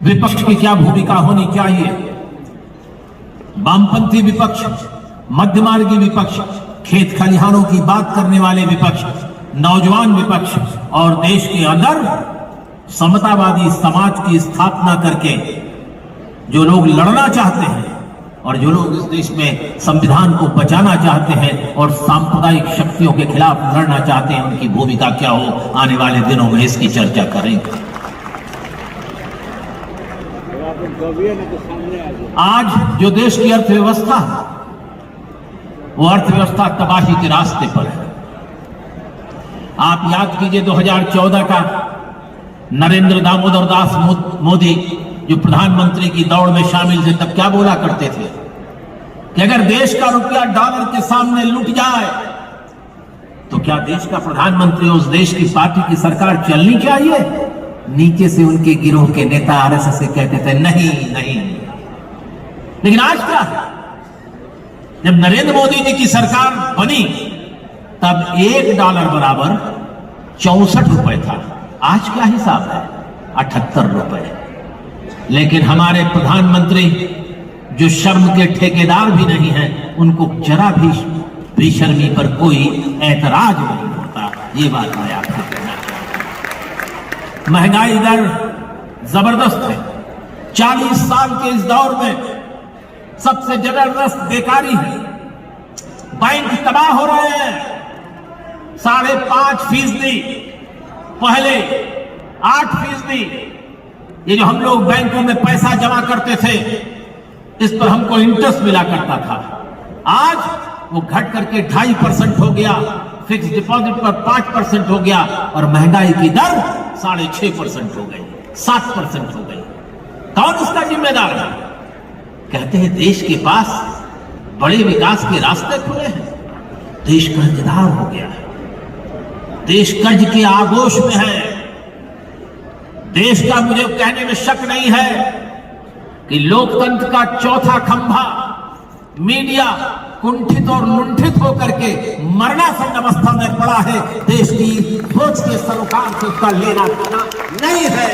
विपक्ष की क्या भूमिका होनी चाहिए। वामपंथी विपक्ष, मध्यमार्गी विपक्ष, खेत खलिहानों की बात करने वाले विपक्ष, नौजवान विपक्ष और देश के अंदर समतावादी समाज की स्थापना करके जो लोग लड़ना चाहते हैं और जो लोग इस देश में संविधान को बचाना चाहते हैं और सांप्रदायिक शक्तियों के खिलाफ लड़ना चाहते हैं, उनकी भूमिका क्या हो, आने वाले दिनों में इसकी चर्चा करेंगे। आज जो देश की अर्थव्यवस्था, वो अर्थव्यवस्था तबाही के रास्ते पर है। आप याद कीजिए 2014 का नरेंद्र दामोदर दास मोदी जो प्रधानमंत्री की दौड़ में शामिल थे, तब क्या बोला करते थे कि अगर देश का रुपया डॉलर के सामने लुट जाए तो क्या देश का प्रधानमंत्री, उस देश की पार्टी की सरकार चलनी चाहिए? नीचे से उनके गिरोह के नेता आरएसएस से कहते थे नहीं नहीं। लेकिन आज क्या है, जब नरेंद्र मोदी जी की सरकार बनी तब $1 बराबर 64 रुपए था। आज क्या हिसाब है? 78 रुपए। लेकिन हमारे प्रधानमंत्री जो शर्म के ठेकेदार भी नहीं हैं, उनको जरा भी बेशर्मी पर कोई ऐतराज नहीं होता। ये बात मैं आपको कहना चाहता हूं। महंगाई दर जबरदस्त है। 40 साल के इस दौर में सबसे जबरदस्त बेकारी है। बैंक तबाह हो रहे हैं। 5.5%, पहले 8%। ये जो हम लोग बैंकों में पैसा जमा करते थे, इस पर हमको इंटरेस्ट मिला करता था। आज वो घट करके 2.5% हो गया, फिक्स डिपॉजिट पर 5% हो गया और महंगाई की दर 6.5% हो गई, 7% हो गई। कौन इसका जिम्मेदार है? कहते हैं देश के पास बड़े विकास के रास्ते खुले हैं। देश कर्जदार हो गया है। देश कर्ज के आगोश में है। देश का, मुझे कहने में शक नहीं है कि लोकतंत्र का चौथा खंभा मीडिया कुंठित और लुंठित होकर के मरणासन अवस्था में पड़ा है। देश की सोच के सरोकार से उसका लेना देना नहीं है।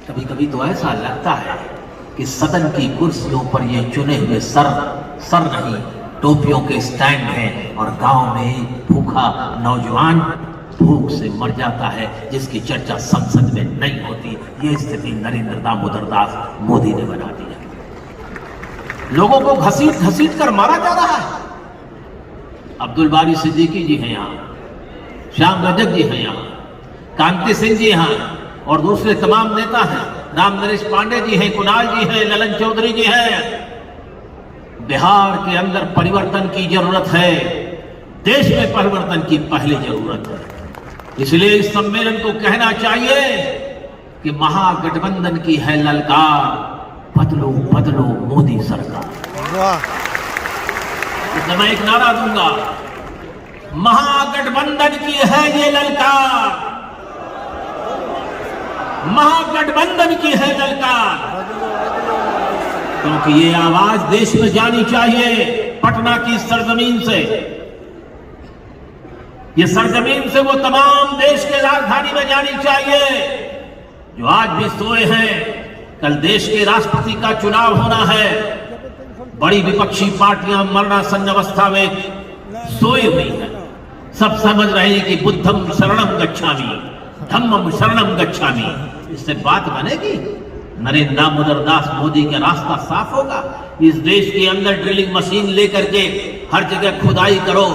कभी कभी तो ऐसा लगता है कि सदन की कुर्सियों पर ये चुने हुए सर नहीं, टोपियों के स्टैंड हैं और गांव में एक भूखा नौजवान भूख से मर जाता है, जिसकी चर्चा संसद में नहीं होती। ये स्थिति नरेंद्र दामोदर दास मोदी ने बना दी है। लोगों को घसीट घसीट कर मारा जा रहा है। अब्दुल बारी सिद्दीकी जी हैं यहाँ, श्याम रजक जी हैं यहाँ, कांति सिंह जी यहाँ और दूसरे तमाम नेता हैं, राम नरेश पांडे जी हैं, कुणाल जी हैं, ललन चौधरी जी हैं। बिहार के अंदर परिवर्तन की जरूरत है। देश में परिवर्तन की पहली जरूरत है। इसलिए इस सम्मेलन को कहना चाहिए कि महागठबंधन की है ललकार, बदलो बदलो मोदी सरकार। तो मैं एक नारा दूंगा, महागठबंधन की है ये ललकार, महागठबंधन की है ललकार। क्योंकि ये आवाज देश में जानी चाहिए। पटना की सरजमीन से, ये सरजमीन से वो तमाम देश के राजधानी में जानी चाहिए जो आज भी सोए हैं। कल देश के राष्ट्रपति का चुनाव होना है। बड़ी विपक्षी पार्टियां मरणासन अवस्था में सोई हुई हैं। सब समझ रहे हैं कि बुद्धम शरणम गच्छामि, धम्मम शरणम गच्छामि। इससे बात बनेगी? नरेंद्र दामोदर दास मोदी का रास्ता साफ होगा। इस देश के अंदर ड्रिलिंग मशीन लेकर के हर जगह खुदाई करो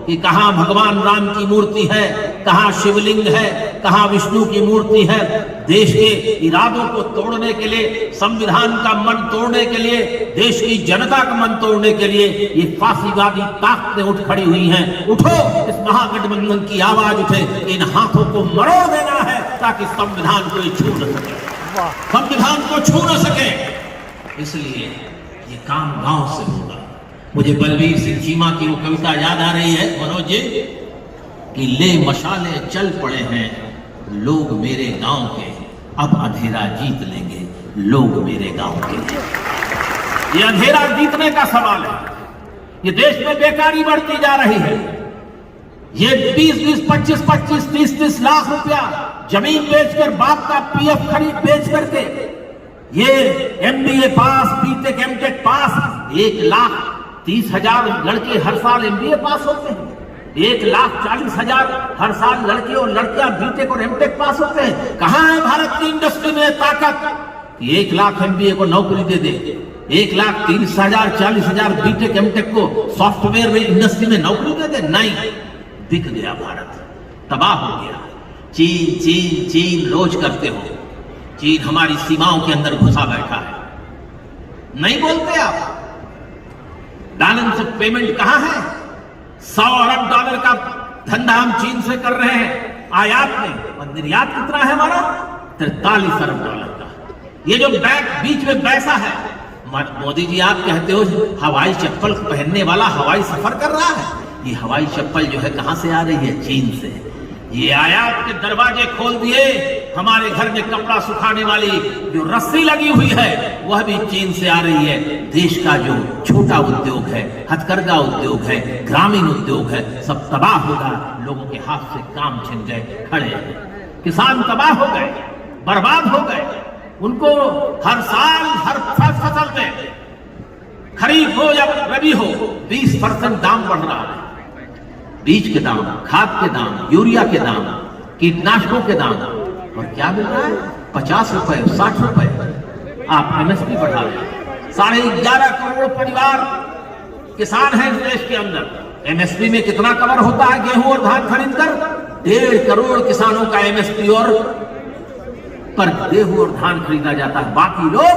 कि कहां भगवान राम की मूर्ति है, कहां शिवलिंग है, कहां विष्णु की मूर्ति है। देश के इरादों को तोड़ने के लिए, संविधान का मन तोड़ने के लिए, देश की जनता का मन तोड़ने के लिए ये फांसीवादी ताकतें उठ खड़ी हुई हैं। उठो, इस महागठबंधन की आवाज उठे। इन हाथों को मरोड़ देना है ताकि संविधान को छू न सके, संविधान को छू न सके। इसलिए ये काम गांव से होगा। मुझे बलबीर सिंह चीमा की वो कविता याद आ रही है, मनोज जी, कि ले मशाले चल पड़े हैं लोग मेरे गांव के, अब अंधेरा जीत लेंगे लोग मेरे गांव के। ये अंधेरा जीतने का सवाल है। ये देश में बेकारी बढ़ती जा रही है। ये 20-20, 25-25, 30-30 लाख रुपया जमीन बेचकर, बाप का पीएफ खरीद बेच करके ये एमबीए पास, बीटेक एमटेक पास, 1,30,000 लड़के हर साल एमबीए पास होते हैं, 1,40,000 हर साल लड़के और लड़कियां बीटेक और एमटेक पास होते हैं। कहां है भारत की इंडस्ट्री में ताकत कि 1 लाख एमबीए को नौकरी दे दे, 1,30,000 40,000 बीटेक एमटेक को सॉफ्टवेयर में इंडस्ट्री में नौकरी दे दे? नहीं, बिक गया भारत, तबाह हो गया। चीन चीन चीन रोज करते हो, चीन हमारी सीमाओं के अंदर घुसा बैठा है, नहीं बोलते आप? बैलेंस ऑफ पेमेंट कहां है? 100 अरब डॉलर का धंधा हम चीन से कर रहे हैं आयात में, और निर्यात कितना है हमारा? 43 अरब डॉलर का। ये जो बैग बीच में बैसा है, मोदी जी आप कहते हो हवाई चप्पल पहनने वाला हवाई सफर कर रहा है, ये हवाई चप्पल जो है कहां से आ रही है? चीन से। ये आयात के दरवाजे खोल दिए। हमारे घर में कपड़ा सुखाने वाली जो रस्सी लगी हुई है वह भी चीन से आ रही है। देश का जो छोटा उद्योग है, हथकरघा उद्योग है, ग्रामीण उद्योग है, सब तबाह होगा। लोगों के हाथ से काम छिन गए, खड़े हैं। किसान तबाह हो गए, बर्बाद हो गए। उनको हर साल हर फसल पे, खरीफ हो या रबी हो, 20% दाम बढ़ रहा है। बीज के दाम, खाद के दाम, यूरिया के दाम, कीटनाशकों के दाम, और क्या मिल रहा है? 50 रुपए, 60 रुपए। आप एमएसपी बढ़ा रहे। 11.5 करोड़ परिवार किसान हैं इस देश के अंदर। एमएसपी में कितना कवर होता है गेहूं और धान खरीद कर? 1.5 करोड़ किसानों का एमएसपी और पर गेहूं और धान खरीदा जाता है। बाकी लोग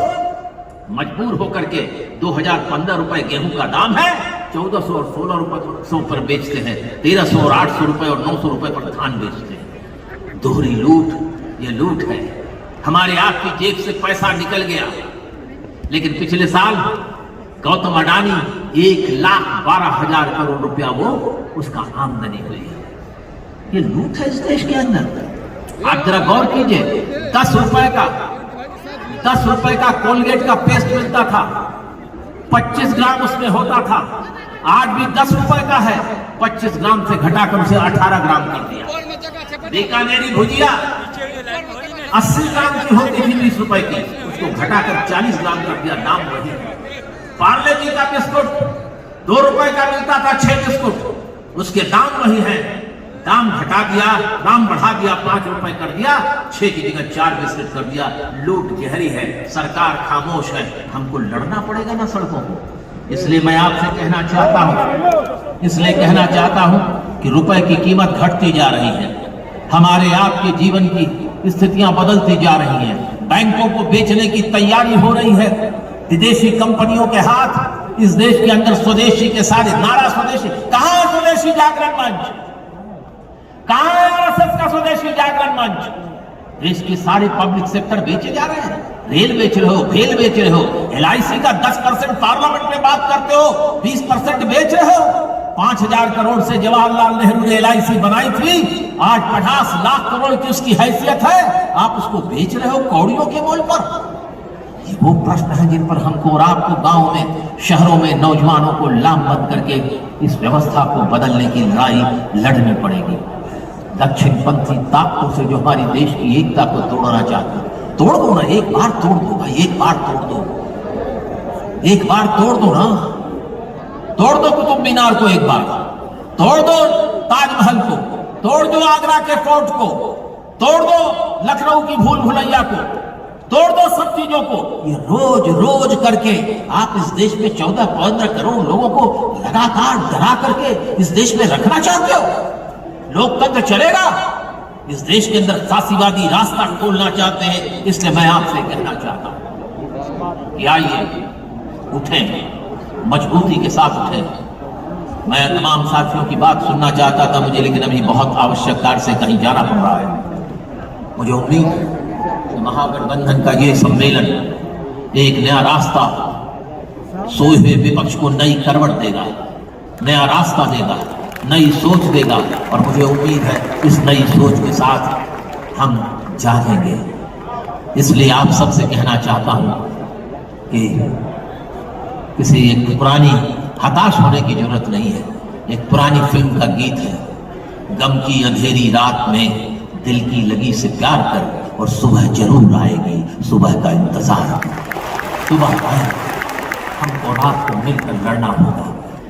मजबूर होकर के 2015 रुपए गेहूं का दाम है, 1400 और 1600 पर बेचते हैं, 1300 और 800 रुपए और 900 रुपए पर धान बेचते हैं। दोहरी लूट, ये लूट है। हमारे आपकी जेब से पैसा निकल गया, लेकिन पिछले साल गौतम अडानी 1,12,000 करोड़ रुपया वो उसका आमदनी हुई है। ये लूट है इस देश के अंदर। आप जरा गौर कीजिए, 10 रुपए का कोलगेट का पेस्ट मिलता था, 25 ग्राम उसमें होता था। आज भी 10 रुपए का है, 25 ग्राम से घटाकर उसे 18 ग्राम कर दिया। बीकानेरी भुजिया 80 ग्राम की होती थी 20 रुपए की, उसको घटाकर 40 ग्राम कर दिया, दाम वही है। पार्ले जी का बिस्कुट 2 रुपए का मिलता था, 6 बिस्कुट, उसके दाम वही है। दाम घटा दिया, दाम बढ़ा दिया, 5 रुपए कर दिया, 6 की जगह 4 बिस्किट कर दिया। लूट गहरी है, सरकार खामोश है। हमको लड़ना पड़ेगा ना सड़कों को। इसलिए मैं आपसे कहना चाहता हूं कि रुपए की कीमत घटती जा रही है। हमारे आपके जीवन की स्थितियां बदलती जा रही हैं। बैंकों को बेचने की तैयारी हो रही है। विदेशी कंपनियों के हाथ इस देश के अंदर स्वदेशी के सारे नारा स्वदेशी। कहां स्वदेशी जागरण मंच? कहां है आरएसएस का स्वदेशी जागरण मंच? देश के सारे पब्लिक सेक्टर बेचे जा रहे हैं। रेल बेच रहे हो, भेल बेच रहे हो, एलआईसी का 10% पार्लियामेंट में बात करते हो, 20% बेच रहे हो। 5,000 करोड़ से जवाहरलाल नेहरू ने एलआईसी बनाई थी, आज 50 लाख करोड़ की उसकी हैसियत है, आप उसको बेच रहे हो कौड़ियों के मोल पर। ये वो प्रश्न है जिन पर हमको और आपको गांव में, शहरों में नौजवानों को लामबंद करके इस व्यवस्था को बदलने की लड़ाई लड़नी पड़ेगी। दक्षिणपंथी ताकतों से जो हमारी देश की एकता को तोड़ना चाहते हैं, तोड़ दो ना, एक बार तोड़ दो भाई, एक बार तोड़ दो, एक बार तोड़ दो ना। तोड़ दो कुतुब मीनार को, एक बार तोड़ दो ताजमहल को, तोड़ दो आगरा के फोर्ट को, तोड़ दो लखनऊ की भूल भुलैया को, तोड़ दो सब चीजों को। ये रोज रोज करके आप इस देश में 14-15 करोड़ लोगों को लगातार डरा करके इस देश में रखना चाहते हो। लोकतंत्र चलेगा? इस देश के अंदर फासीवादी रास्ता खोलना चाहते हैं। इसलिए मैं आपसे कहना चाहता हूं कि आइए उठें, मजबूती के साथ उठें। मैं तमाम साथियों की बात सुनना चाहता था मुझे, लेकिन अभी बहुत आवश्यक कार्य से कहीं जाना पड़ रहा है। मुझे उम्मीद है कि महागठबंधन का ये सम्मेलन एक नया रास्ता, सोए हुए विपक्ष को नई करवट देगा, नया रास्ता देगा, नई सोच देगा। और मुझे उम्मीद है इस नई सोच के साथ हम जागेंगे। इसलिए आप सबसे कहना चाहता हूं कि किसी एक पुरानी हताश होने की जरूरत नहीं है। एक पुरानी फिल्म का गीत है, गम की अंधेरी रात में दिल की लगी से प्यार कर और सुबह जरूर आएगी, सुबह का इंतजार। सुबह आए, हमको रात को मिलकर लड़ना होगा,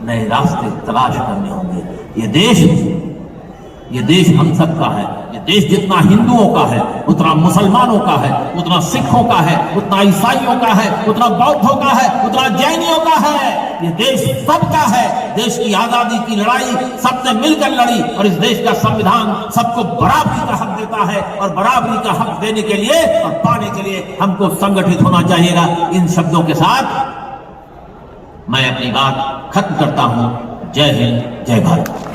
नए रास्ते तलाश करने होंगे। ये देश हम सबका है। ये देश जितना हिंदुओं का है, उतना मुसलमानों का है, उतना सिखों का है, उतना ईसाइयों का है, उतना बौद्धों का है, उतना जैनियों का है। ये देश सबका है। देश की आजादी की लड़ाई सबने मिलकर लड़ी और इस देश का संविधान सबको बराबरी का हक देता है और बराबरी का हक देने के लिए और पाने के लिए हमको संगठित होना चाहिएगा। इन शब्दों के साथ मैं अपनी बात खत्म करता हूं। जय हिंद, जय भारत।